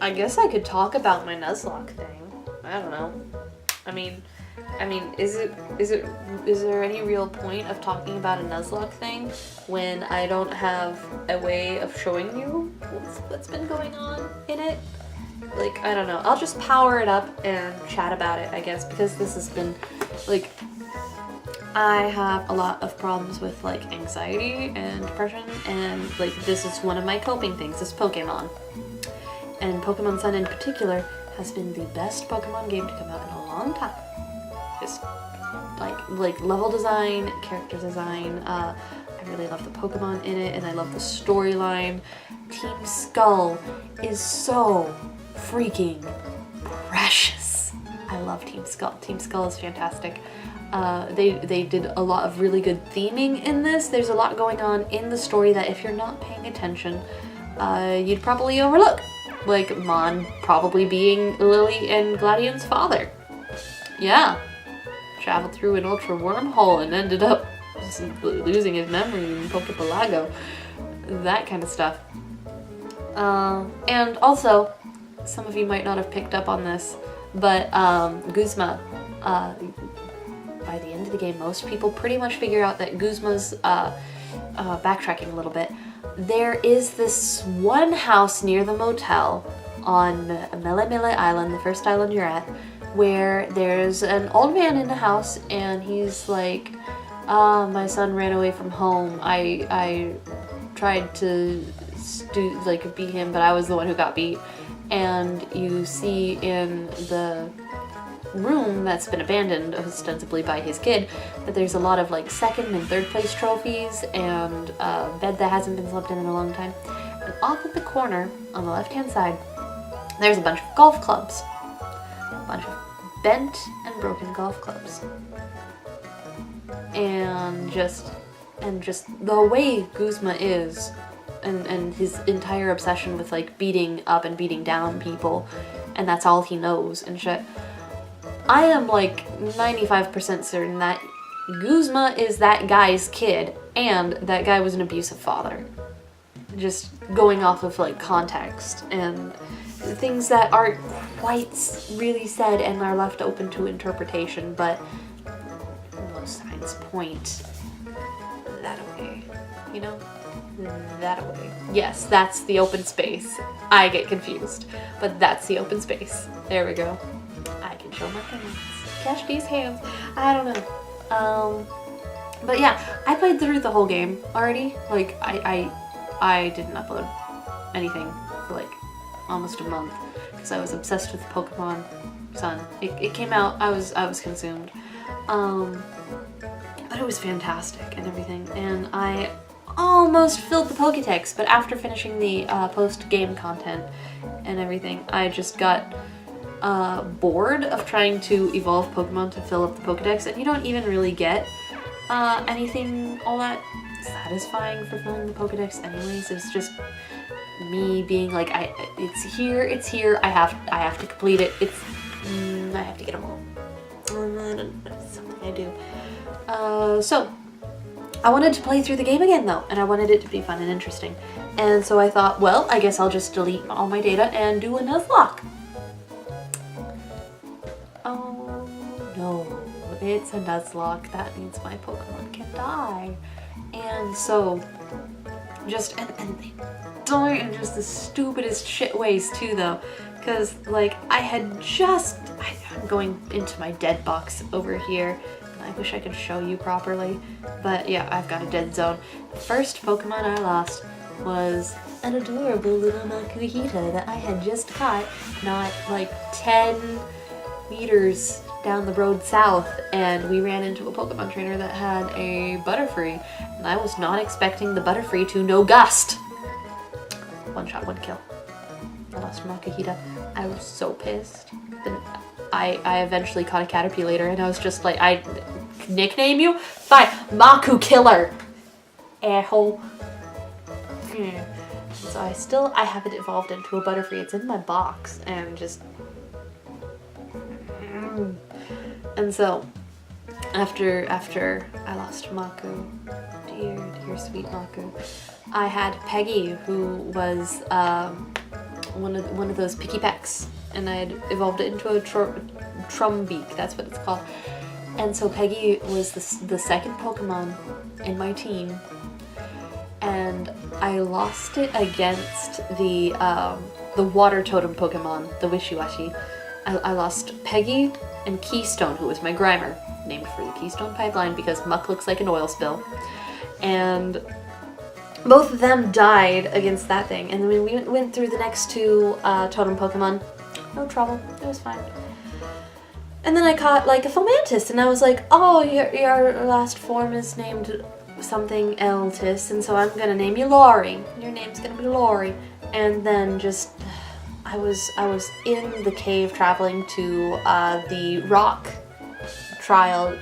I guess I could talk about my Nuzlock thing. I don't know. I mean, is there any real point of talking about a Nuzlock thing when I don't have a way of showing you what's been going on in it? Like, I don't know. I'll just power it up and chat about it, I guess, because this has been, like, I have a lot of problems with, like, anxiety and depression, and, like, this is one of my coping things, is Pokemon. And Pokemon Sun in particular has been the best Pokemon game to come out in a long time. Just, like level design, character design, I really love the Pokemon in it, and I love the storyline. Team Skull is so freaking precious. I love Team Skull. Team Skull is fantastic. They did a lot of really good theming in this. There's a lot going on in the story that if you're not paying attention, you'd probably overlook. Like Mon probably being Lily and Gladion's father. Yeah. Traveled through an ultra wormhole and ended up losing his memory in Poképalago. That kind of stuff. And also, some of you might not have picked up on this, but Guzma, by the end of the game, most people pretty much figure out that Guzma's, backtracking a little bit, there is this one house near the motel on Mele Mele Island, the first island you're at, where there's an old man in the house, and he's like, my son ran away from home. I tried to beat him, but I was the one who got beat. And you see in the room that's been abandoned ostensibly by his kid that there's a lot of like second and third place trophies and a bed that hasn't been slept in a long time. And off at the corner on the left hand side there's a bunch of golf clubs, a bunch of bent and broken golf clubs, and just the way Guzma is, and his entire obsession with like beating up and beating down people, and that's all he knows and shit. I am like 95% certain that Guzma is that guy's kid, and that guy was an abusive father. Just going off of like context and things that aren't quite really said and are left open to interpretation, but most signs point that way, you know? That way. Yes, that's the open space. I get confused, but that's the open space. There we go. I can show my hands. Catch these hands. I don't know. But yeah, I played through the whole game already. Like, I didn't upload anything for like almost a month because I was obsessed with Pokemon Sun. It came out, I was consumed. But it was fantastic and everything, and I almost filled the Pokédex, but after finishing the post-game content and everything, I just got bored of trying to evolve Pokemon to fill up the Pokédex, and you don't even really get anything all that satisfying for filling the Pokédex anyways. It's just me being like, it's here, I have to complete it, I have to get them all. It's something I do. So I wanted to play through the game again though, and I wanted it to be fun and interesting. And so I thought, well, I guess I'll just delete all my data and do a Nuzlock. Oh no, it's a Nuzlock. That means my Pokemon can die. And so, and they die in just the stupidest shit ways too though. Because like, I'm going into my dead box over here. I wish I could show you properly, but yeah, I've got a dead zone. The first Pokemon I lost was an adorable little Makuhita that I had just caught not like 10 meters down the road south, and we ran into a Pokemon trainer that had a Butterfree, and I was not expecting the Butterfree to know Gust. One shot, one kill. I lost Makuhita. I was so pissed. Then I eventually caught a Caterpillar, and I was just like, I nickname you? Fine, Maku Killer. Asshole. So I haven't evolved into a Butterfree. It's in my box, and just, and so after I lost Maku, dear sweet Maku, I had Peggy, who was one of those picky pecks, and I had evolved it into a Trumbeak. That's what it's called. And so Peggy was the second Pokemon in my team, and I lost it against the water totem Pokemon, the Wishiwashi. I lost Peggy and Keystone, who was my Grimer, named for the Keystone Pipeline because Muck looks like an oil spill. And both of them died against that thing. And then we went through the next two totem Pokemon. No trouble. It was fine. And then I caught like a Fomantis, and I was like, oh, your last form is named something Eltis, and so I'm gonna name you Lori. Your name's gonna be Lori. And then just I was in the cave traveling to the rock trial,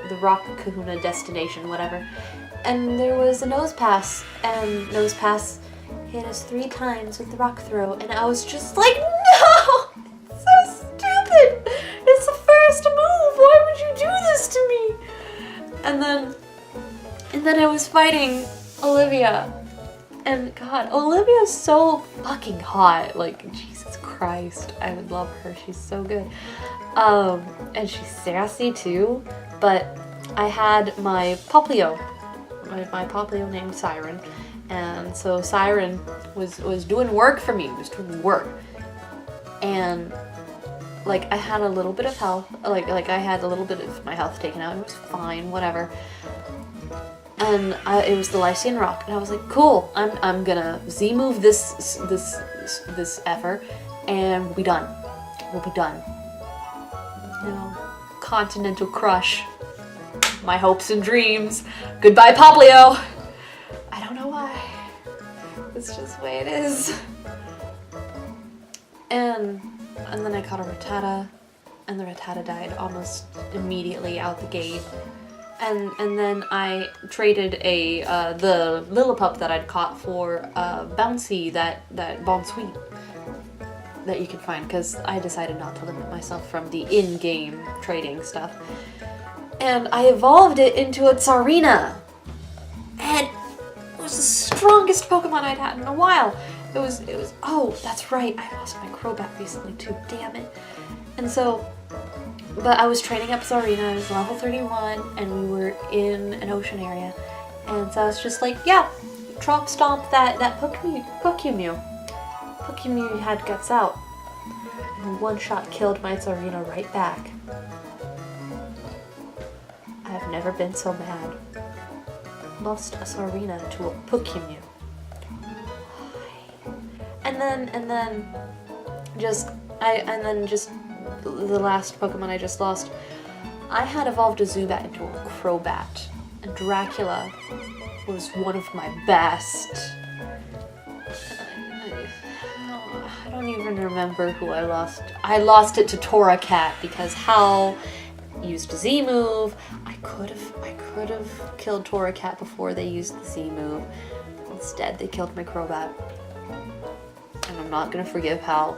the rock kahuna destination, whatever. And there was a nose pass, and nose pass hit us 3 times with the rock throw, and I was just like, no! It's so stupid! It's the first move! Why would you do this to me? And then I was fighting Olivia. And God, Olivia's so fucking hot. Like, Jesus Christ. I would love her. She's so good. And she's sassy too. But I had my Poplio. My Poplio named Siren. And so Siren was doing work for me. Was doing work. And like I had a little bit of health. Like I had a little bit of my health taken out. It was fine, whatever. And it was the Lycian Rock, and I was like, cool, I'm gonna Z-move this effort, and we'll be done. We'll be done. You know, Continental Crush. My hopes and dreams. Goodbye, Poplio! I don't know why. It's just the way it is. And then I caught a Rattata, and the Rattata died almost immediately out the gate. And then I traded the Lillipup that I'd caught for Bouncy, that Bon Sweet that you can find, because I decided not to limit myself from the in-game trading stuff. And I evolved it into a Tsarina, and it was the strongest Pokemon I'd had in a while. It was. Oh, that's right. I lost my Crobat recently too. Damn it. And so. But I was training up Tsarina, I was level 31, and we were in an ocean area. And so I was just like, yeah, Tromp Stomp that Pokemew. Pokemew had guts out. And one shot killed my Tsarina right back. I have never been so mad. Lost a Tsarina to a Pokemew. And then just the last Pokemon I just lost, I had evolved a Zubat into a Crobat, and Dracula was one of my best. I don't even remember who I lost. I lost it to Torracat because Hal used a Z move. I could have killed Torracat before they used the Z move. Instead, they killed my Crobat. And I'm not gonna forgive Hal.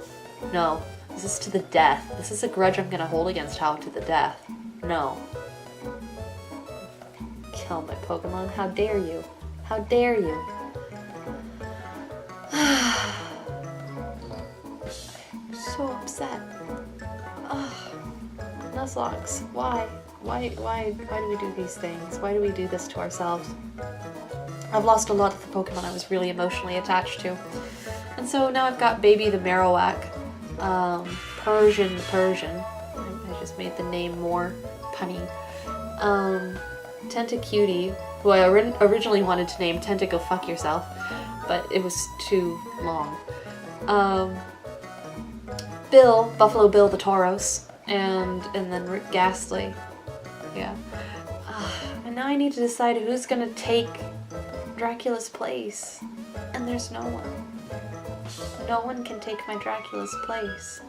No. This is to the death. This is a grudge I'm gonna hold against Hal to the death. No. Kill my Pokemon. How dare you? How dare you? I'm so upset. Nuzlocks. Why? Why do we do these things? Why do we do this to ourselves? I've lost a lot of the Pokemon I was really emotionally attached to. And so now I've got Baby the Marowak. Persian. I just made the name more punny. Tentacutie, who I originally wanted to name Tenta Go Fuck Yourself, but it was too long. Buffalo Bill the Tauros, and then Rick Ghastly. Yeah. And now I need to decide who's gonna take Dracula's place. And there's no one. No one can take my Dracula's place.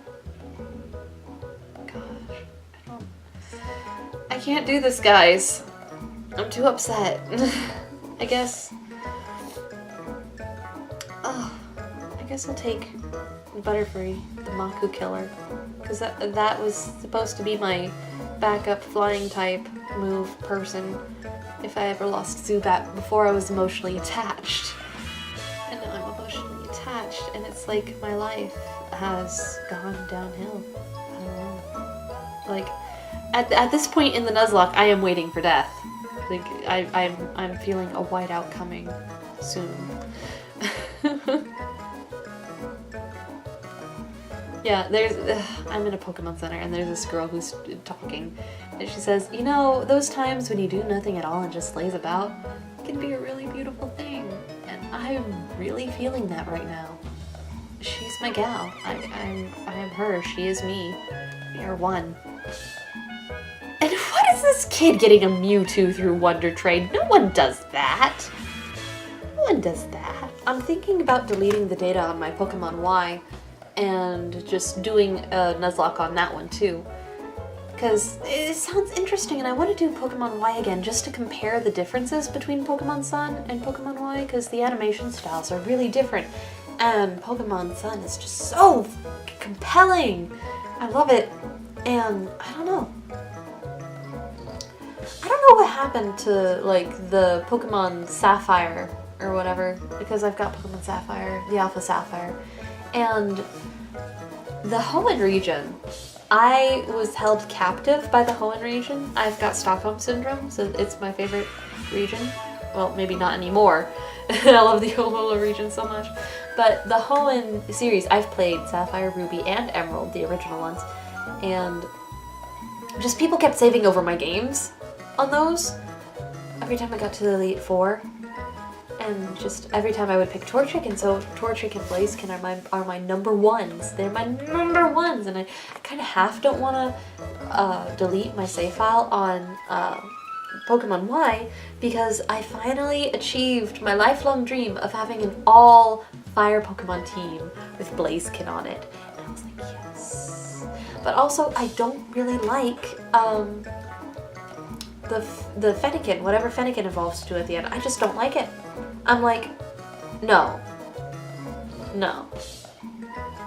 Gosh, I can't do this, guys. I'm too upset. I guess I'll take Butterfree, the Maku Killer, because that was supposed to be my backup flying type move person if I ever lost Zubat before I was emotionally attached. And now I'm emotionally attached, and it's like my life has gone downhill. I don't know. Like, at this point in the Nuzlocke, I am waiting for death. Like, I'm feeling a whiteout coming soon. Yeah, I'm in a Pokemon Center, and there's this girl who's talking, and she says, you know, those times when you do nothing at all and just lays about, it can be a really beautiful thing, and I'm really feeling that right now. She's my gal. I am her. She is me. We are one. And what is this kid getting a Mewtwo through Wonder Trade? No one does that. No one does that. I'm thinking about deleting the data on my Pokemon Y and just doing a Nuzlocke on that one too. Because it sounds interesting and I want to do Pokemon Y again just to compare the differences between Pokemon Sun and Pokemon Y, because the animation styles are really different. And Pokemon Sun is just so compelling. I love it. And I don't know. I don't know what happened to like the Pokemon Sapphire or whatever, because I've got Pokemon Sapphire, the Alpha Sapphire, and the Hoenn region. I was held captive by the Hoenn region. I've got Stockholm Syndrome, so it's my favorite region. Well, maybe not anymore. I love the Alola region so much. But the Hoenn series, I've played Sapphire, Ruby, and Emerald, the original ones, and just people kept saving over my games on those every time I got to the Elite Four, and just every time I would pick Torchic, and so Torchic and Blaziken are my number ones. They're my number ones, and I kind of half don't want to delete my save file on Pokemon Y, because I finally achieved my lifelong dream of having an all-fire Pokemon team with Blaziken on it, and I was like, yes. But also, I don't really like the Fennekin, whatever Fennekin evolves to at the end. I just don't like it. I'm like, no.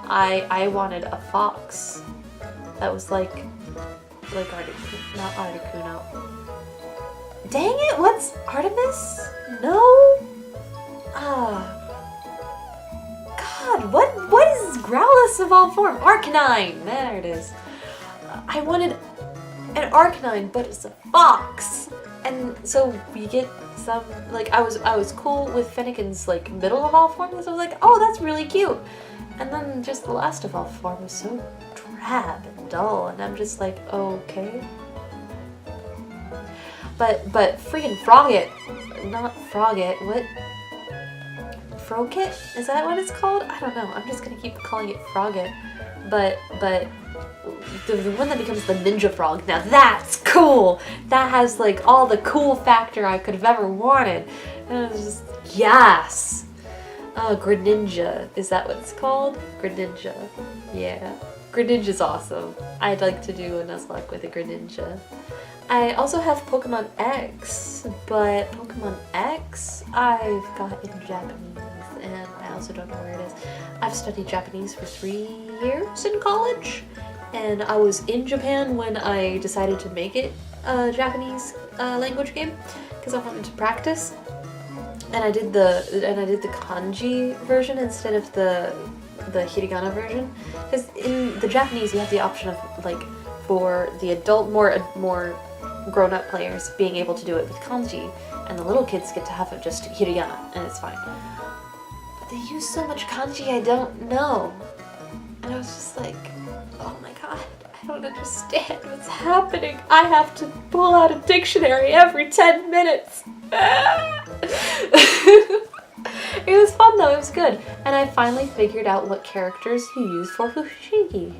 I wanted a fox that was like Articuno, not Articuno. Dang it, what's Artemis? No? God, what is Growlithe evolved form? Arcanine! There it is. I wanted an Arcanine, but it's a fox. And so we get some, like, I was cool with Fennekin's, like, middle evolved form, because I was like, oh, that's really cute. And then just the last evolved form was so drab and dull, and I'm just like, okay. But freaking Frogget, not Frogget, what? Frogget? Is that what it's called? I don't know. I'm just gonna keep calling it Frogget. But the one that becomes the Ninja Frog, now that's cool! That has like all the cool factor I could have ever wanted. And it was just, yes! Greninja. Is that what it's called? Greninja. Yeah. Greninja's awesome. I'd like to do a Nuzlocke with a Greninja. I also have Pokemon X, but Pokemon X I've got in Japanese, and I also don't know where it is. I've studied Japanese for 3 years in college, and I was in Japan when I decided to make it a Japanese language game, because I wanted to practice. And I did the kanji version instead of the hiragana version, because in the Japanese you have the option of, like, for the adult, more grown-up players being able to do it with kanji, and the little kids get to have it just hiragana, and it's fine. But they use so much kanji I don't know, and I was just like, oh my god, I don't understand what's happening. I have to pull out a dictionary every 10 minutes. It was fun though, it was good. And I finally figured out what characters you use for Fushigi.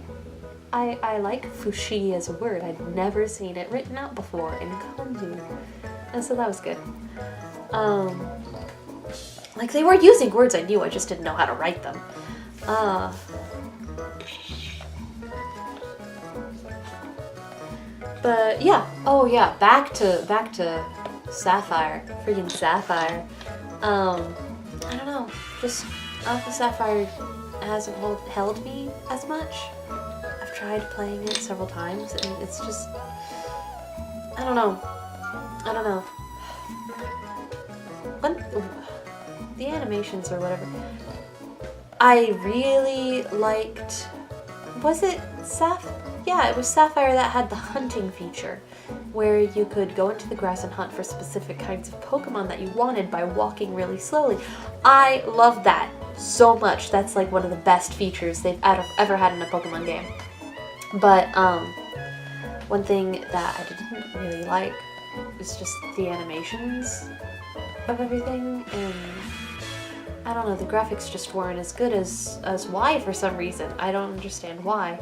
I like Fushigi as a word. I'd never seen it written out before in kanji. And so that was good. Like, they were using words I knew, I just didn't know how to write them. But yeah, oh yeah, back to Sapphire, freaking Sapphire. I don't know, just Alpha Sapphire hasn't held me as much. I've tried playing it several times, and it's just, I don't know. When the animations or whatever, I really liked, was it Sapphire? Yeah, it was Sapphire that had the hunting feature, where you could go into the grass and hunt for specific kinds of Pokemon that you wanted by walking really slowly. I love that so much. That's like one of the best features they've ever had in a Pokemon game. But one thing that I didn't really like was just the animations of everything, and I don't know, the graphics just weren't as good as Y for some reason. I don't understand why.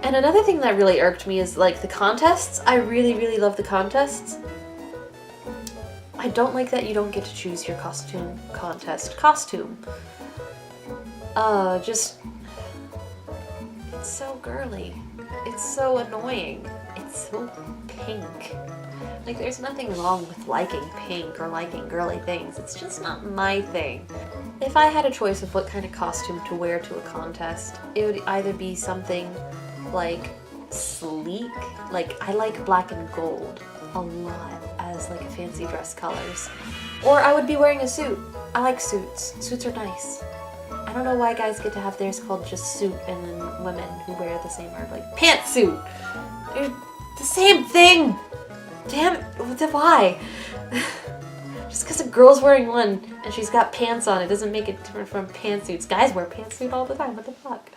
And another thing that really irked me is like the contests. I really love the contests. I don't like that you don't get to choose your costume. Just, it's so girly. It's so annoying. It's so pink. Like, there's nothing wrong with liking pink or liking girly things. It's just not my thing. If I had a choice of what kind of costume to wear to a contest, it would either be something like sleek, like I like black and gold a lot as like a fancy dress colors, or I would be wearing a suit. I like suits. Suits are nice. I don't know why guys get to have theirs called just suit and then women who wear the same are like pantsuit. They're the same thing. Damn it, why? Just because a girl's wearing one and she's got pants on, it doesn't make it different from pantsuits. Guys wear pantsuit all the time, what the fuck?